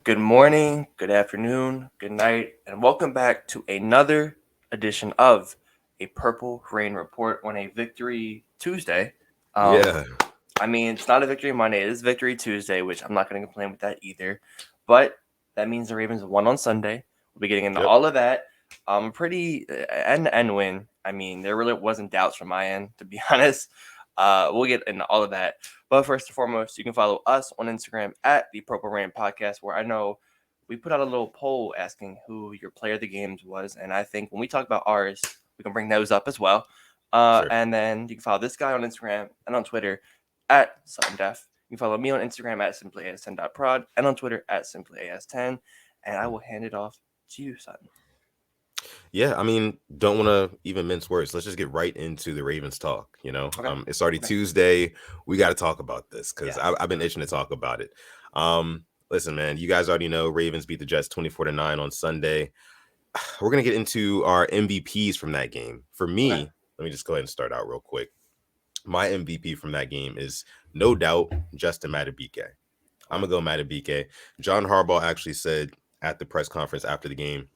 Good morning, good afternoon, good night, and welcome back to another edition of a Purple Rain Report on a Victory Tuesday. Um, Yeah, it's not a Victory Monday, it is Victory Tuesday, which I'm not going to complain with that either. But that means the Ravens won on Sunday. We'll be getting into yep. all of that. Pretty end win. There really wasn't doubts from my end, to be honest. We'll get into all of that. But first and foremost, you can follow us on Instagram at the Purple Rain Podcast, where I know we put out a little poll asking who your player of the games was, and I think when we talk about ours, we can bring those up as well. Sure. And then you can follow this guy on Instagram and on Twitter at Sutton Def. You can follow me on Instagram at simplyas10.prod and on Twitter at simplyas10. And I Mm. will hand it off to you, Sutton. Yeah, don't want to even mince words. Let's just get right into the Ravens talk. Okay. It's already Okay. Tuesday. We got to talk about this because Yes. I've been itching to talk about it. Listen, man, you guys already know Ravens beat the Jets 24-9 on Sunday. We're gonna get into our MVPs from that game. For Okay. me, let me just go ahead and start out real quick. My MVP from that game is no doubt Justin Madubuike. I'm gonna go Madubuike. John Harbaugh actually said at the press conference after the game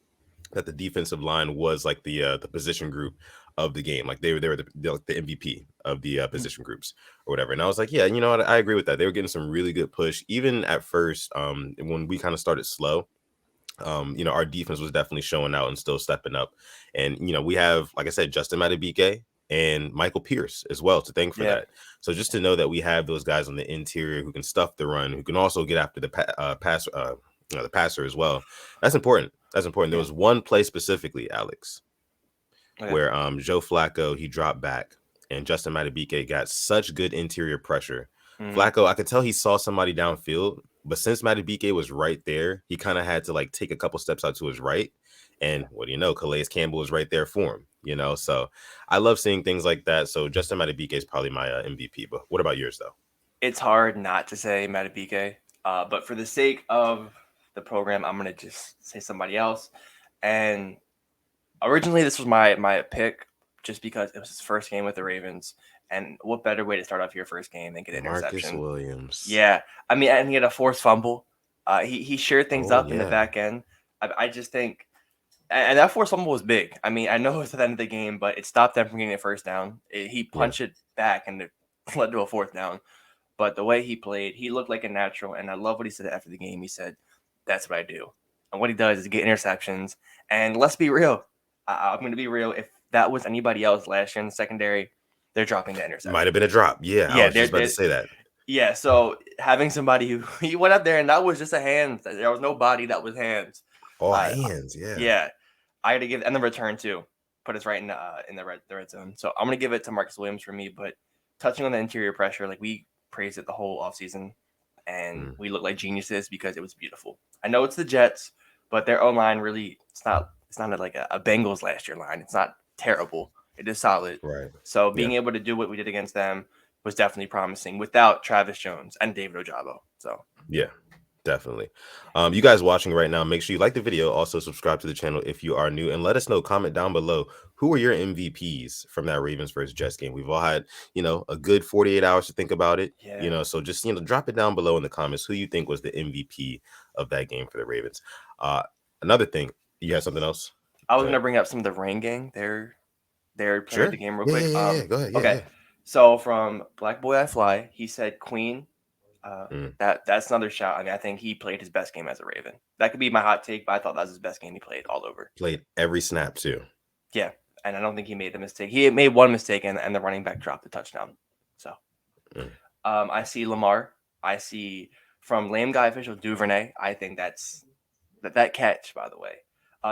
that the defensive line was like the position group of the game. Like they were the MVP of the position groups or whatever. And I was like, yeah, you know what? I agree with that. They were getting some really good push. Even at first, when we kind of started slow, our defense was definitely showing out and still stepping up. And, we have, like I said, Justin Madubuike and Michael Pierce as well to thank for Yeah. that. So just to know that we have those guys on the interior who can stuff the run, who can also get after the the passer as well. That's important. That's important. There Yeah. was one play specifically, Alex, Okay. where Joe Flacco, he dropped back and Justin Madubuike got such good interior pressure. Mm, Flacco, I could tell he saw somebody downfield, but since Madubuike was right there, he kind of had to like take a couple steps out to his right. And yeah. what do you know? Calais Campbell was right there for him. So I love seeing things like that. So Justin Madubuike is probably my MVP. But what about yours, though? It's hard not to say Matabike, but for the sake of the program, I'm gonna just say somebody else. And originally, this was my pick, just because it was his first game with the Ravens, and what better way to start off your first game than get an Marcus interception? Williams. Yeah, and he had a forced fumble. He shared things Oh, up in the yeah. back end. I just think, and that forced fumble was big. I know it was at the end of the game, but it stopped them from getting a first down. He Yeah. punched it back, and it led to a fourth down. But the way he played, he looked like a natural, and I love what he said after the game. He said, "That's what I do," and what he does is get interceptions. And let's be real, I'm going to be real. If that was anybody else last year in the secondary, they're dropping the Might have interception. been a drop. Yeah, I Yeah, was just about to say that. yeah. So having somebody who he went up there and that was just a hand. There was no body. That was hands. All Uh, hands. Yeah. yeah, I had to give and the return too. Put us right in the red zone. So I'm gonna give it to Marcus Williams for me. But touching on the interior pressure, like we praised it the whole offseason, and Mm. we looked like geniuses because it was beautiful. I know it's the Jets, but their O line really it's not like a Bengals last year line. It's not terrible. It is solid. Right. So Yeah. being able to do what we did against them was definitely promising without Travis Jones and David Ojabo. So Yeah. Definitely. You guys watching right now, make sure you like the video. Also, subscribe to the channel if you are new, and let us know. Comment down below who are your MVPs from that Ravens versus Jets game. We've all had, a good 48 hours to think about it. yeah, So just drop it down below in the comments who you think was the MVP of that game for the Ravens. Uh, Another thing, you have something else? I was Go gonna ahead. bring up some of the Rain Gang, their player of the Sure. game real Yeah, yeah, quick. yeah, yeah. Go ahead. Yeah, Okay, yeah. so from Black Boy I Fly, he said Queen. Mm. That's another shout. I think he played his best game as a Raven. That could be my hot take, but I thought that was his best game he played all over. Played every snap too. Yeah, and I don't think he made the mistake. He made one mistake, and the running back dropped the touchdown. So, Mm. I see Lamar. I see from lame guy official Duvernay. I think that catch. By the way,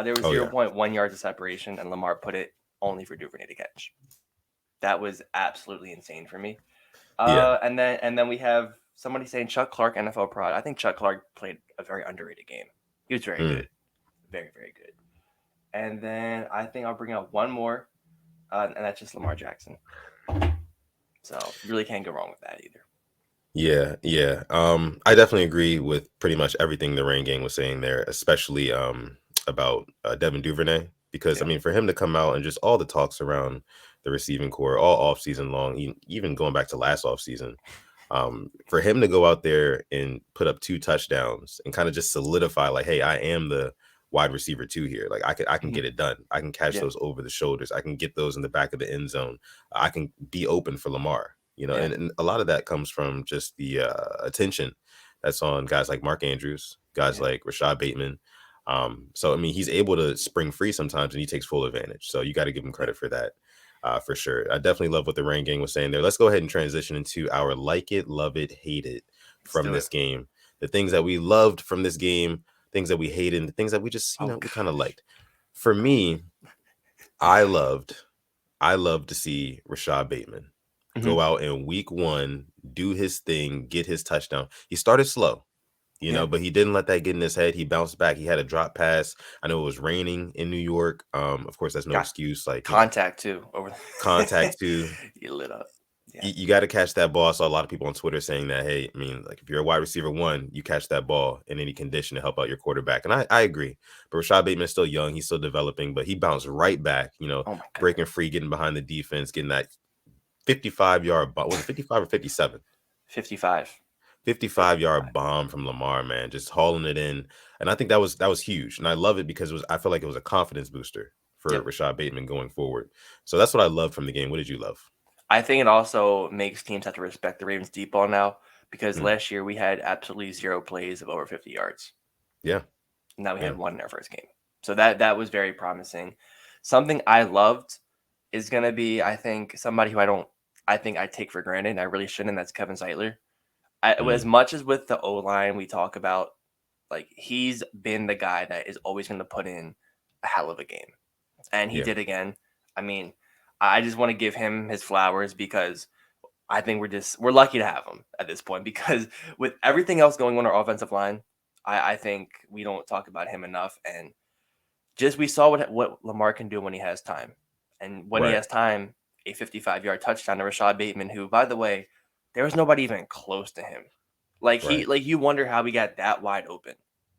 there was Oh zero yeah. point 0.1 yards of separation, and Lamar put it only for Duvernay to catch. That was absolutely insane for me. Yeah. And then we have somebody saying Chuck Clark NFL prod. I think Chuck Clark played a very underrated game. He was very Mm. good, very very good. And then I think I'll bring up one more, and that's just Lamar Jackson. So you really can't go wrong with that either. Yeah, yeah. I definitely agree with pretty much everything the Rain Gang was saying there, especially about Devin Duvernay, because Yeah, for him to come out and just all the talks around the receiving core all off season long, even going back to last off season, For him to go out there and put up 2 touchdowns and kind of just solidify, like, hey, I am the wide receiver 2 here. Like I can Mhm. get it done. I can catch Yeah. those over the shoulders. I can get those in the back of the end zone. I can be open for Lamar. Yeah. And a lot of that comes from just the attention that's on guys like Mark Andrews, guys Yeah. like Rashad Bateman. So I mean, he's able to spring free sometimes, and he takes full advantage. So you got to give him Yeah. credit for that. For sure. I definitely love what the Rain Gang was saying there. Let's go ahead and transition into our like it, love it, hate it Let's from do it. this game. The things that we loved from this game, things that we hated, and the things that we just, Oh we kind of gosh. liked. For me, I loved, I loved to see Rashad Bateman Hmm. go out in week 1, do his thing, get his touchdown. He started slow, Yeah. but he didn't let that get in his head. He bounced back. He had a drop pass. I know it was raining in New York. Of course, that's no Got excuse. Like, contact too over. contact too. You lit up. Yeah. You got to catch that ball. I saw a lot of people on Twitter saying that, hey, I mean, like if you're a wide receiver 1, you catch that ball in any condition to help out your quarterback. And I agree. But Rashad Bateman is still young. He's still developing, but he bounced right back, Oh my god. breaking free, getting behind the defense, getting that 55-yard, was it 55 or 57? 55. 55-yard 55. bomb from Lamar, man, just hauling it in. And I think that was huge. And I love it because I feel like it was a confidence booster for Yep. Rashad Bateman going forward. So that's what I love from the game. What did you love? I think it also makes teams have to respect the Ravens deep ball now because Mm, last year we had absolutely zero plays of over 50 yards. yeah, Now we yeah. had one in our first game. So that was very promising. Something I loved is gonna be, I think, somebody who I think I take for granted, and I really shouldn't, and that's Kevin Zeitler. As Mm, much as with the O line we talk about, like he's been the guy that is always gonna put in a hell of a game. And he yeah. did again. I mean, I just want to give him his flowers because I think we're lucky to have him at this point because with everything else going on our offensive line, I think we don't talk about him enough. And just we saw what Lamar can do when he has time. And when he Right, has time, a 55-yard touchdown to Rashad Bateman, who, by the way, there was nobody even close to him. right. Like you wonder how he got that wide open.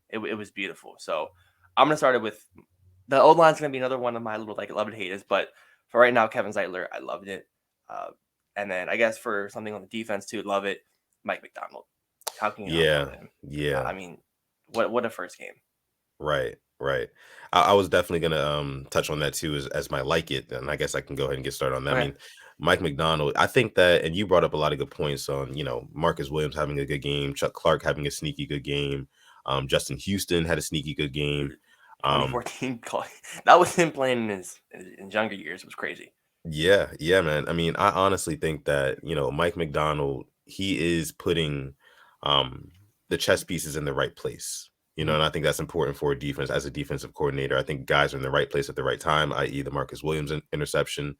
It was beautiful. So I'm gonna start it with the old line's gonna be another one of my little like love and haters, but for right now, Kevin Zeitler, I loved it. Uh, and then I guess for something on the defense too, love it. Mike McDonald. How can you not love Yeah, him? yeah. I mean, what a first game. Right, right. I was definitely gonna touch on that too as my like it, and I guess I can go ahead and get started on that. I Okay. mean, Mike McDonald, I think that, and you brought up a lot of good points on, Marcus Williams having a good game, Chuck Clark having a sneaky good game, Justin Houston had a sneaky good game. Dude, Um, 2014 that was him playing in his younger years. It was crazy. yeah, yeah, man. I mean, I honestly think that, Mike McDonald, he is putting um the chess pieces in the right place. Mhm. And I think that's important for a defense as a defensive coordinator. I think guys are in the right place at the right time, i.e. the Marcus Williams interception,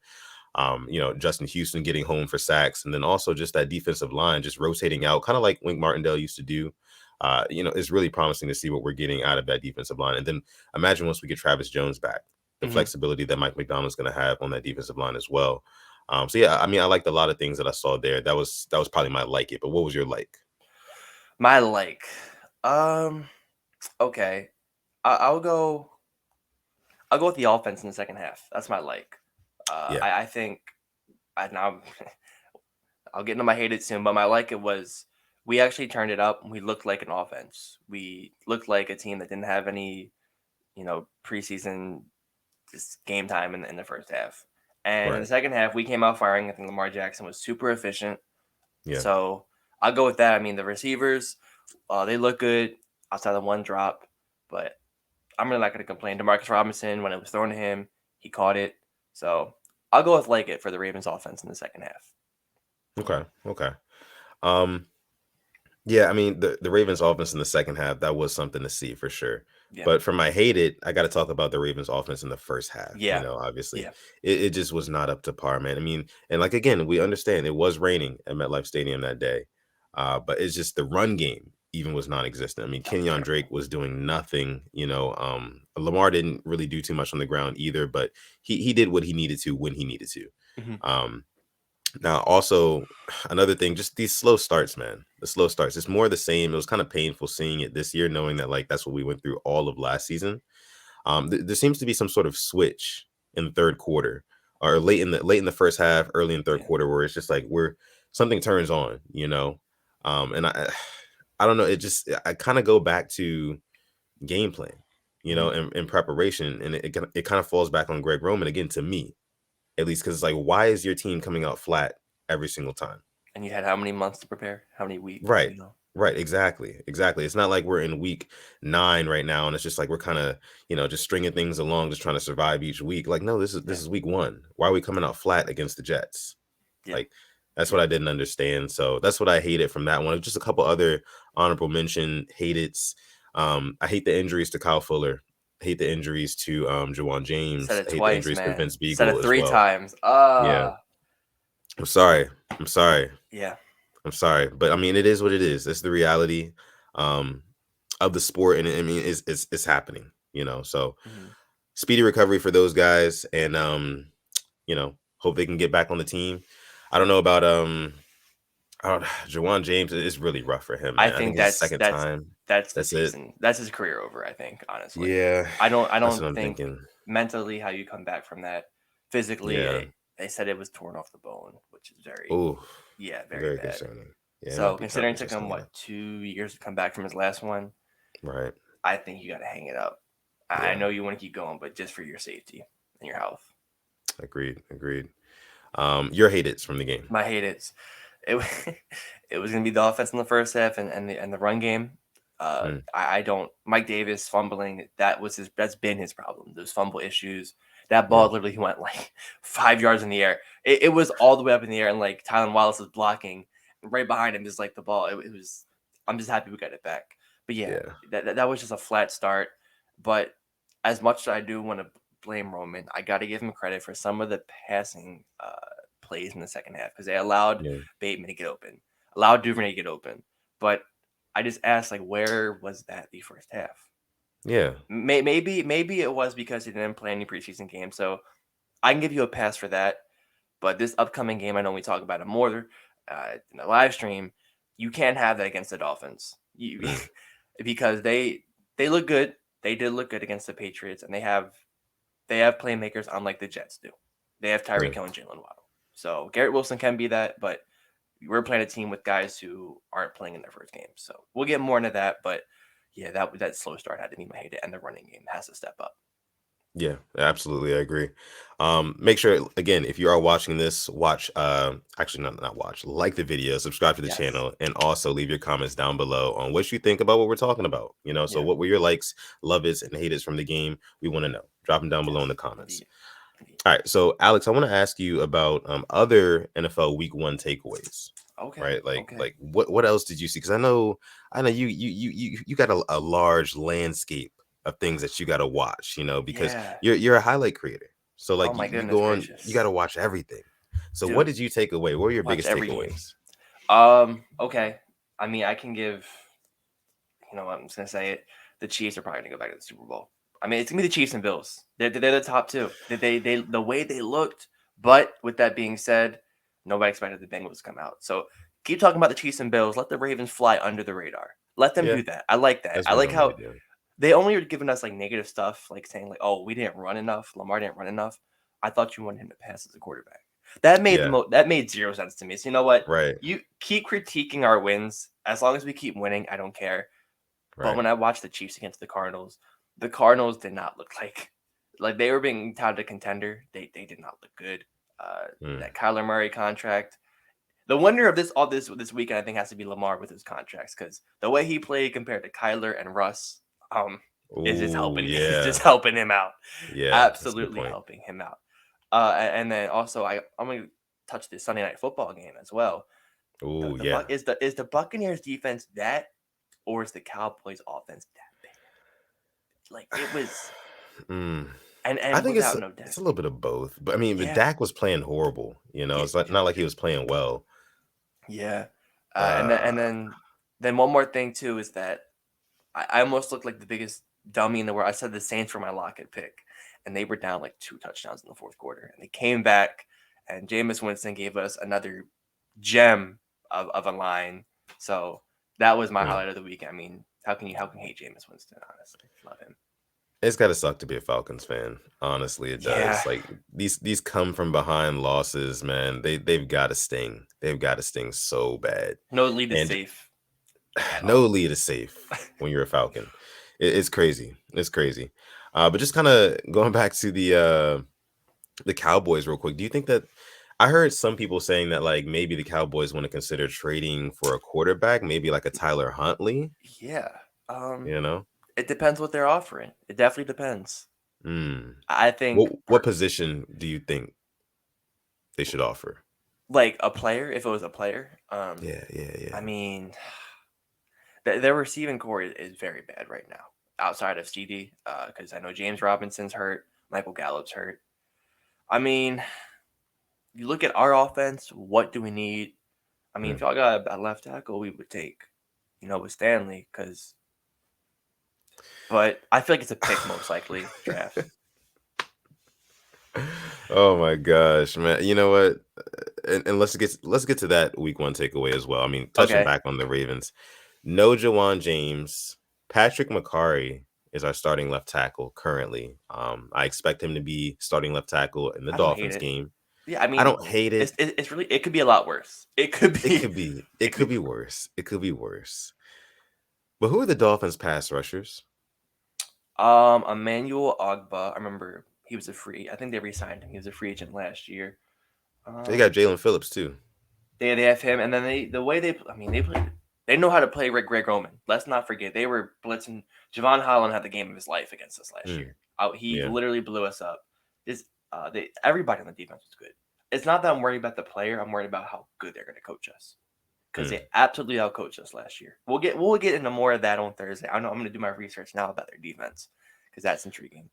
Justin Houston getting home for sacks, and then also just that defensive line just rotating out, kind of like Wink Martindale used to do. It's really promising to see what we're getting out of that defensive line. And then imagine once we get Travis Jones back, the Mhm. flexibility that Mike McDonald's going to have on that defensive line as well. So yeah, I mean, I liked a lot of things that I saw there. That was probably my like it. But what was your like? My like, um, okay, I, I'll go. I'll go with the offense in the second half. That's my like. Yeah, I think I now I'll get into my hate it soon, but my like it was we actually turned it up. We looked like an offense. We looked like a team that didn't have any, preseason just game time in the first half. And in the right. second half, we came out firing. I think Lamar Jackson was super efficient. Yeah. So I'll go with that. I mean, the receivers, they look good outside of one drop, but I'm really not going to complain. Demarcus Robinson, when it was thrown to him, he caught it. So I'll go with like it for the Ravens offense in the second half. Okay. Okay. Um, Yeah, I mean the Ravens offense in the second half, that was something to see for sure. Yeah. But for my hate it, I got to talk about the Ravens offense in the first half. Yeah. Obviously, Yeah. it just was not up to par, man. I mean, and like again, we understand it was raining at MetLife Stadium that day, but it's just the run game even was non-existent. I mean, That was Kenyon terrible. Drake was doing nothing. Lamar didn't really do too much on the ground either, but he did what he needed to when he needed to. Hmm. Um, Now, also another thing, just these slow starts, man. The slow starts. It's more the same. It was kind of painful seeing it this year, knowing that like that's what we went through all of last season. There seems to be some sort of switch in the third quarter, or late in the first half, early in third Yeah. quarter, where it's just like we're something turns on, and I don't know. It just I kind of go back to game plan, Mhm. in preparation, and it kind of falls back on Greg Roman again to me, at least, because it's like, why is your team coming out flat every single time? And you had how many months to prepare? How many weeks? Right. Right, exactly, exactly. It's not like we're in week 9 right now, and it's just like we're kind of, just stringing things along, just trying to survive each week. Like, no, this is Yeah. this is week 1. Why are we coming out flat against the Jets? Yeah. Like, that's what Yeah. I didn't understand. So that's what I hated from that one. Just a couple other honorable mention hated. I hate the injuries to Kyle Fuller. I hate the injuries to Jawan Said James. it I hate the twice, injuries to man. Vince Said Beagle it as three well. times. Yeah, I'm sorry. I'm sorry. Yeah. I'm sorry, but I mean, it is what it is. It's the reality um, of the sport, and I mean, it's happening. So Mhm. speedy recovery for those guys, and hope they can get back on the team. I don't know about Jawan James. It's really rough for him, I man. I think think this is the that's second that's time. that's the That's it. season. That's his career over, I think, honestly. Yeah, I that's don't what I'm think thinking. mentally how you come back from that. Physically, Yeah. they said it was torn off the bone, which is very, Oh, yeah, very very bad. concerning. Yeah, it So might be considering time it to took just him hang it up. 2 years to come back from his last one, Right. I think you got to hang it up. I Yeah. know you want to keep going, but just for your safety and your health. Agreed. Agreed. Your hate it's from the game. My hate it it was gonna be the offense in the first half and the run game. Mm, I don't Mike Davis fumbling, that's been his problem. Those fumble issues. That yeah. ball literally went like 5 yards in the air. It was all the way up in the air, and like Tylen Wallace was blocking, and right behind him is like the ball. It was. I'm just happy we got it back. But yeah, Yeah. that was just a flat start. But as much as I do want to blame Roman, I got to give him credit for some of the passing plays in the second half because they allowed Yeah. Bateman to get open, allowed Duvernay to get open. But I just asked, like, where was that the first half? Yeah. Maybe it was because he didn't play any preseason games, so I can give you a pass for that. But this upcoming game, I know we talk about it more in the live stream. You can't have that against the Dolphins, Mm, because they look good. They did look good against the Patriots, and they have playmakers unlike the Jets do. They have yeah. Tyreek Hill and Jalen Waddle. So Garrett Wilson can be that, but we're playing a team with guys who aren't playing in their first game. So we'll get more into that. But yeah, that slow start had to be my hate, and the running game has to step up. Yeah, absolutely. I agree. Make sure again, if you are watching this, watch actually not watch, like the video, subscribe to the Yes. channel, and also leave your comments down below on what you think about what we're talking about. So Yeah. what were your likes, love it's, and hate it's from the game? We want to know. Drop them down below in Yes. the comments. Indeed. Indeed. All right. So Alex, I want to ask you about other NFL week 1 takeaways. Okay. Right. Like Okay. like what else did you see? Because I know you got a large landscape of things that you got to watch, because Yeah. you're a highlight creator. So Oh like my you goodness go on, you got gracious, to watch everything. So what dude. did you take away? What were your Watch biggest every game. takeaways? Okay. I mean, I can give. You know what? I'm just gonna say it. The Chiefs are probably gonna go back to the Super Bowl. I mean, it's gonna be the Chiefs and Bills. They're the top two. They the way they looked. But with that being said, nobody expected the Bengals to come out. So keep talking about the Chiefs and Bills. Let the Ravens fly under the radar. Let them Yeah, do that. I like that. as I we like normally how do. they only are giving us like negative stuff, like saying like, "Oh, we didn't run enough. Lamar didn't run enough." I thought you wanted him to pass as a quarterback. Yeah, That made zero sense to me. So you know what? right, You keep critiquing our wins. As long as we keep winning, I don't care. But right. when I watched the Chiefs against the Cardinals did not look like they were being touted a contender. They did not look good. Mm. That Kyler Murray contract. The winner of this weekend, I think, has to be Lamar with his contracts because the way he played compared to Kyler and Russ, is just Oh helping is yeah, just helping him out. yeah. That's a good Absolutely point. helping him out. And then also I'm gonna touch the Sunday night football game as well. Oh The yeah. Buck is the Buccaneers defense that, or is the Cowboys offense that bad? Like it was, Mm. I and think it's without no it's Dak. a little bit of both. But I mean, but Yeah, Dak was playing horrible. yeah, It's like, not like he was playing well. yeah. And then Uh, one more thing too is that I almost looked like the biggest dummy in the world. I said the Saints were my lock-it pick, and they were down like 2 touchdowns in the fourth quarter, and they came back, and Jameis Winston gave us another gem of a line. So that was my mm. highlight of the week. I mean, how can you hate Jameis Winston? Honestly, love him. It's gotta suck to be a Falcons fan. Honestly, it Yeah, does. Like these come from behind losses, man. They've got to sting. They've got to sting so bad. no lead is And safe at no all. lead is safe when you're a Falcon. It's crazy. It's crazy. But just kind of going back to the Cowboys real quick. Do you think that I heard some people saying that like maybe the Cowboys want to consider trading for a quarterback, maybe like a Tyler Huntley, Yeah. Um, you know? it depends what they're offering. It definitely depends. Mm. I think What position do you think they should offer? like a player, if it was a player, Yeah, yeah, I yeah. mean, their receiving core is very bad right now. Outside of CD, because I know James Robinson's hurt, Michael Gallup's hurt. I mean, you look at our offense. What do we need? I mean, if Mm. y'all got a left tackle, we would take, with Stanley, because. But I feel like it's a pick most likely draft. Oh my gosh, man. You know what? And let's get to that week one takeaway as well. I mean, touching Okay, back on the Ravens. No Jawan James. Patrick McCarry is our starting left tackle currently. I expect him to be starting left tackle in the I don't hate Dolphins it. game. Yeah, I I mean, don't hate it's it. it's really it could be a lot worse. It could It be could be. it It could could be be worse. It could be worse. But who are the Dolphins pass rushers? Emmanuel Ogba. I remember he was a free. I think they re-signed him. He was a free agent last year. They got Um, Jalen Phillips too. they have him, and then the way they I mean they know how to play Greg Roman. Let's not forget they were blitzing. Javon Holland had the game of his life against us last Mm, year. He yeah. literally blew us up. This everybody on the defense was good. It's not that I'm worried about the player. I'm worried about how good they're going to coach us because Mm, they absolutely outcoached us last year. We'll get into more of that on Thursday. I know I'm going to do my research now about their defense because that's intriguing.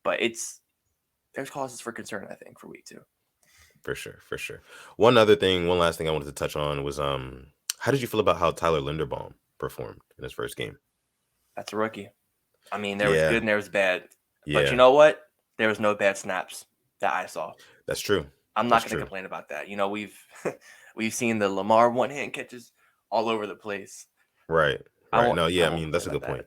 But there's causes for concern I think for week 2. for sure, for sure. One last thing I wanted to touch on was how did you feel about how Tyler Linderbaum performed in his first game? That's a rookie. I mean, there was Yeah, good and there was bad. But you yeah. know what? There was no bad snaps that I saw. That's true. I'm not That's going to true. complain about that. We've we've seen the Lamar one-hand catches all over the place. Right. I Right. won't No, I yeah, I won't mean, complain that's a about good that. point.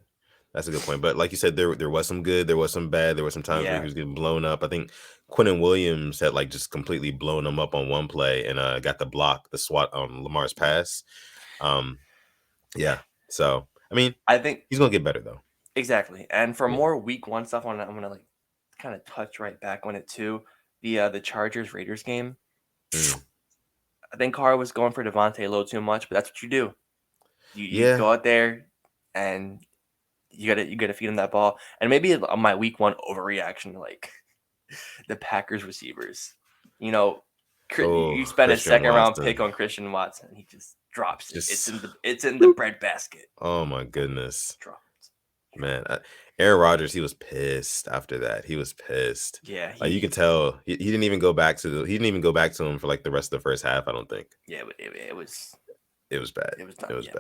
That's a good point. But like you said, there was some good, there was some bad, there were some times where he Yeah. was getting blown up. I think Quinnen Williams had like just completely blown him up on one play and got the block, the swat on Lamar's pass. Um, yeah. So I mean, I think he's gonna get better though. exactly. And for Yeah. more week 1 stuff I'm going to like kind of touch right back on it too. The Chargers Raiders game. Mm. I think Carr was going for Devontae a little too much, but that's what you do. You Yeah. go out there and you gotta feed him that ball. And maybe on my week 1 overreaction, like the Packers receivers. You know, Oh, you spend a Christian second round pick Watson. on Christian Watson, he just drops it. It's Just in the boop. bread basket. Oh my goodness. Dropped. Man, Aaron Rodgers, he was pissed after that. He was pissed. Yeah, Like you could tell he didn't even go back to he didn't even go back to him for like the rest of the first half, I don't think. yeah, it was It was bad. it was It done. was Yeah,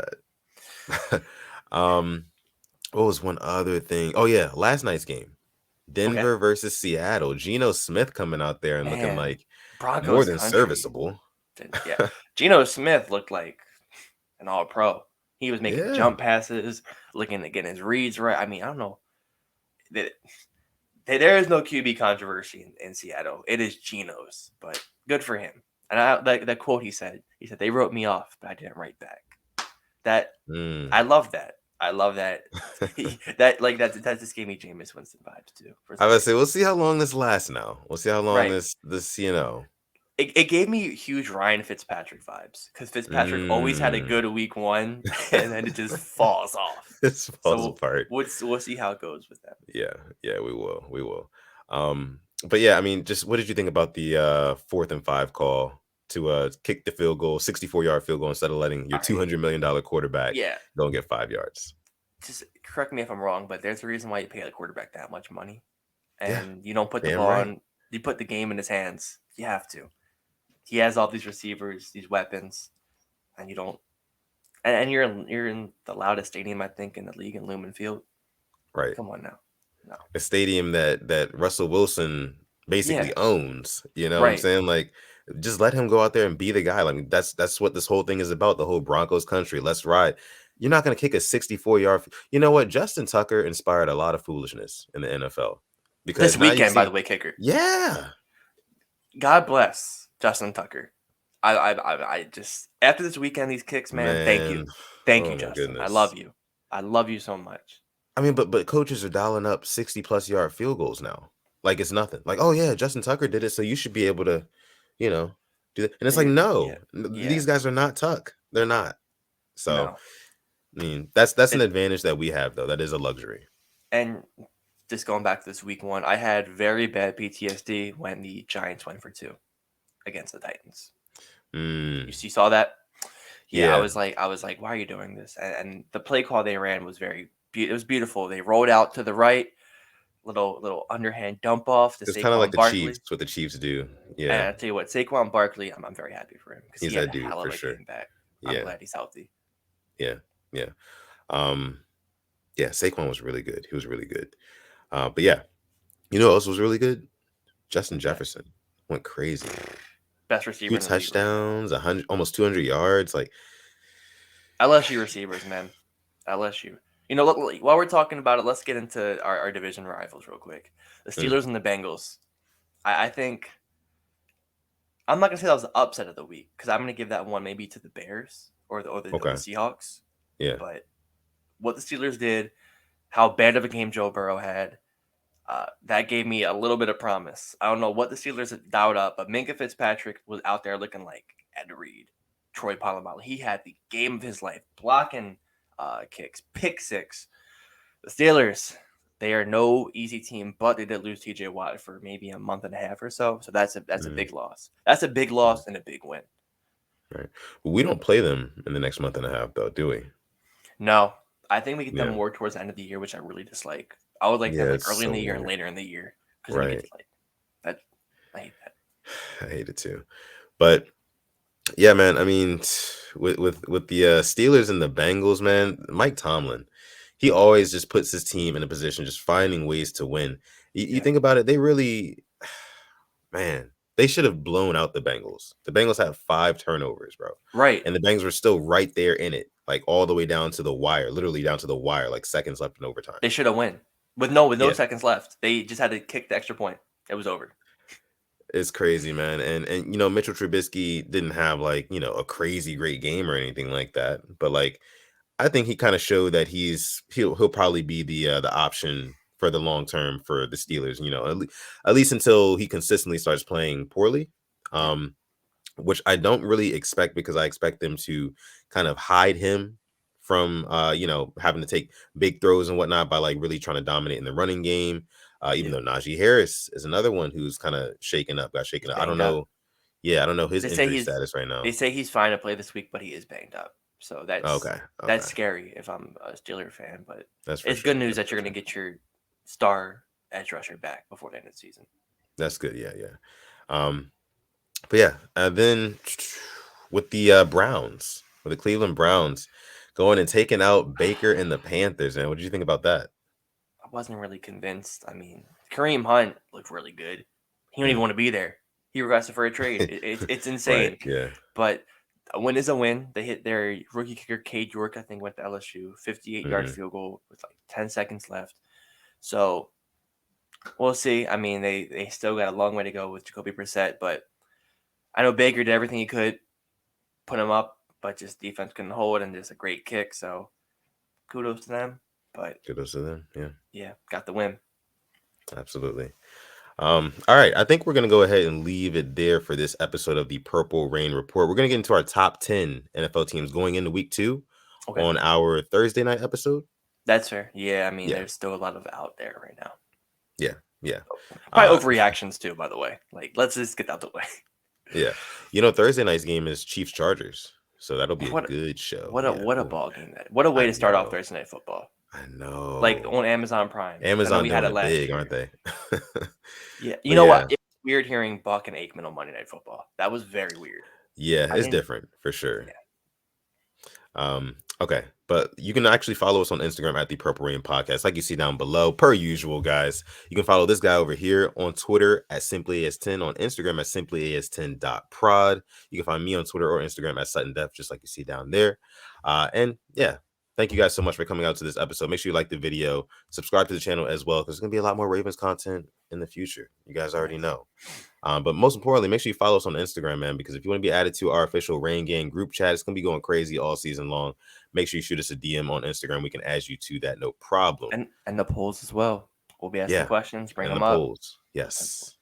bad. um, what was one other thing? Oh yeah, last night's game. okay, Denver versus Seattle. Geno Smith coming out there and looking man, like more Broncos than country. serviceable. Yeah, Geno Smith looked like an All Pro. He was making Yeah. jump passes, looking to get his reads right. I mean, I don't know. That there is no QB controversy in Seattle. It is Geno's, but good for him. And that quote he said they wrote me off, but I didn't write back. That Mm. I love that. I love that. That just gave me Jameis Winston vibes too. For I some would say reason. we'll see how long this lasts now. We'll see how long Right. this. It gave me huge Ryan Fitzpatrick vibes because Fitzpatrick always had a Mm. good week 1, and then it just falls off. This falls So apart. we'll see how it goes with them. Yeah, yeah, we will. But yeah, I mean, just what did you think about the 4th and 5 call to kick the field goal, 64-yard field goal instead of letting your All right. $200 million quarterback Yeah. go and get 5 yards? Just correct me if I'm wrong, but there's a reason why you pay a quarterback that much money, Yeah, and you don't put the damn ball right. on. You put the game in his hands. You have to. He has all these receivers, these weapons, and you don't. And you're in the loudest stadium I think in the league in Lumen Field. Right. Come on now, no. A stadium that Russell Wilson Yeah, basically owns. You know what I'm right. saying? Like, just let him go out there and be the guy. Like, that's what this whole thing is about. The whole Broncos country. Let's ride. You're not going to kick a 64-yard. You know what? Justin Tucker inspired a lot of foolishness in the NFL because This now you weekend, by the see, way, kicker. yeah, God bless Justin Tucker. I just after this weekend, these kicks, man. man. Thank you, Oh my Justin. I love goodness. you. I love you so much. I mean, but coaches are dialing up 60+ yard field goals now. Like it's nothing. Like, oh yeah, Justin Tucker did it, so you should be able to, you know, do that. And it's like, Yeah, no, yeah, these guys are not Tuck. They're not. So no. I mean, that's an It, advantage that we have though. That is a luxury. and just going back to this week one, I had very bad PTSD when the Giants went for two against the Titans. Mm, You saw that? Yeah, yeah. I was like, why are you doing this? And the play call they ran was it was beautiful. They rolled out to the right, little underhand dump off to It's kind of like Saquon the Chiefs. Barkley. It's what the Chiefs do. Yeah. And I tell you what, Saquon Barkley, I'm very happy for him because he He's had that a dude hell of for a sure. game back. I'm Yeah. glad he's healthy. Yeah. Yeah. Um, yeah, Saquon was really good. He was really good. But yeah, you know what else was really good? Justin Yeah, Jefferson went crazy. best receiver Two in the league right now. touchdowns, 100, almost 200 yards. Like, LSU receivers, man. LSU. You know, while we're talking about it, let's get into our division rivals real quick. The mm, Steelers and the Bengals. I think I'm not gonna say that was the upset of the week because I'm gonna give that one maybe to the Bears or the okay. Seahawks. Yeah. But what the Steelers did, how bad of a game Joe Burrow had, that gave me a little bit of promise. I don't know what the Steelers had dialed up, but Minka Fitzpatrick was out there looking like Ed Reed, Troy Polamalu. He had the game of his life, blocking kicks, pick six. The Steelers, they are no easy team, but they did lose T.J. Watt for maybe a month and a half or so. So that's a Mm, big loss. That's a big mm, loss and a big win. right. Well, we don't play them in the next month and a half, though, do we? No, I think we get them Yeah. more towards the end of the year, which I really dislike. I would like them Yeah, like it's early in so the year and weird. later in the year because then we get Right. to like that. I hate that. I hate it too. But yeah, man. I mean, with the Steelers and the Bengals, man, Mike Tomlin, he always just puts his team in a position, just finding ways to win. You Yeah, think about it, they really, man, they should have blown out the Bengals. The Bengals had 5 turnovers, bro, right. and the Bengals were still right there in it, like all the way down to the wire, literally down to the wire, like seconds left in overtime. They should have won with no Yeah, seconds left. They just had to kick the extra point. It was over. it's crazy, man. And you know, Mitchell Trubisky didn't have like, you know, a crazy great game or anything like that, but like I think he kind of showed that he'll probably be the option for the long term for the Steelers. You know, at least until he consistently starts playing poorly, Yeah, um, which I don't really expect because I expect them to kind of hide him from you know, having to take big throws and whatnot by like really trying to dominate in the running game. Even yeah. though Najee Harris is another one who's kind of got shaken He's up. I don't banged up. know. Yeah, I don't know his They say injury he's status right now. they say he's fine to play this week, but he is banged up. So Okay, that's okay, scary if I'm a Steeler fan. But that's for it's good sure. news That's that for you're gonna sure. get your star edge rusher back before the end of the season. That's good. Yeah, yeah. Um, but yeah, and then with the Browns, with the Cleveland Browns going and taking out Baker and the Panthers, man, what did you think about that? I wasn't really convinced. I mean, Kareem Hunt looked really good. He don't even Mm. want to be there. He requested for a trade. It's Right. insane. Yeah. But a win is a win. They hit their rookie kicker, Cade York, I think, went to LSU, 58-yard Hmm. field goal with like 10 seconds left. So we'll see. I mean, they still got a long way to go with Jacoby Brissett, but I know Baker did everything he could, put him up, but just defense couldn't hold and just a great kick. So kudos to them. But Kudos to them. Yeah, yeah, got the win. absolutely. All right. I think we're gonna go ahead and leave it there for this episode of the Purple Rain Report. We're gonna get into our top 10 NFL teams going into week 2 Okay. on our Thursday night episode. That's fair. Yeah, I mean, Yeah, there's still a lot of out there right now. yeah, yeah. Probably Uh overreactions too, by the way. Like, let's just get out the way. yeah. You know, Thursday night's game is Chiefs Chargers. So that'll be a What good show. what a Yeah. ball game that. What a way I to start off know. Thursday night football. I Like know. on Amazon Prime. 'Cause I know Amazon we had doing it it last big, aren't year. they? Yeah. You But know what? yeah, It was weird hearing Buck and Aikman on Monday Night Football. That was very weird. yeah, I it's didn't different for sure. yeah. Okay, but you can actually follow us on Instagram at the Purple Rain Podcast, like you see down below, per usual, guys. You can follow this guy over here on Twitter at simplyas10, on Instagram at simplyas10.prod. You can find me on Twitter or Instagram at SuttonDef, just like you see down there. And yeah, thank you guys so much for coming out to this episode. Make sure you like the video, subscribe to the channel as well, because there's going to be a lot more Ravens content in the future. You guys already know. But most importantly, make sure you follow us on Instagram, man, because if you want to be added to our official Rain Gang group chat, it's going to be going crazy all season long. Make sure you shoot us a DM on Instagram. We can add you to that, no problem. And the polls as well. We'll be asking questions, bring and them the up. polls. Yes,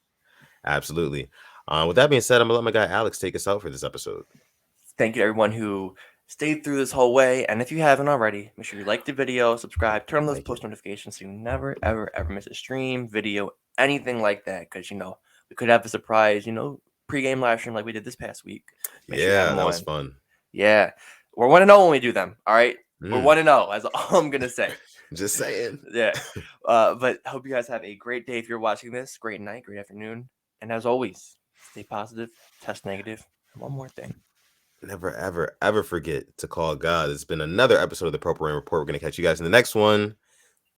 absolutely. With that being said, I'm going to let my guy Alex take us out for this episode. Thank you to everyone who stayed through this whole way. And if you haven't already, make sure you like the video, subscribe, turn on those post notifications so you never, ever, ever miss a stream, video, anything like that. Because, we could have a surprise, pregame live stream like we did this past week. Make sure you have them that on. was fun. Yeah. We're 1-0 when we do them. All right. We're 1-0. That's all I'm going to say. Just saying. Yeah. But I hope you guys have a great day if you're watching this. Great night, great afternoon. And as always, stay positive, test negative. And one more thing. Never, ever, ever forget to call God. It's been another episode of the Purple Rain Report. We're going to catch you guys in the next one.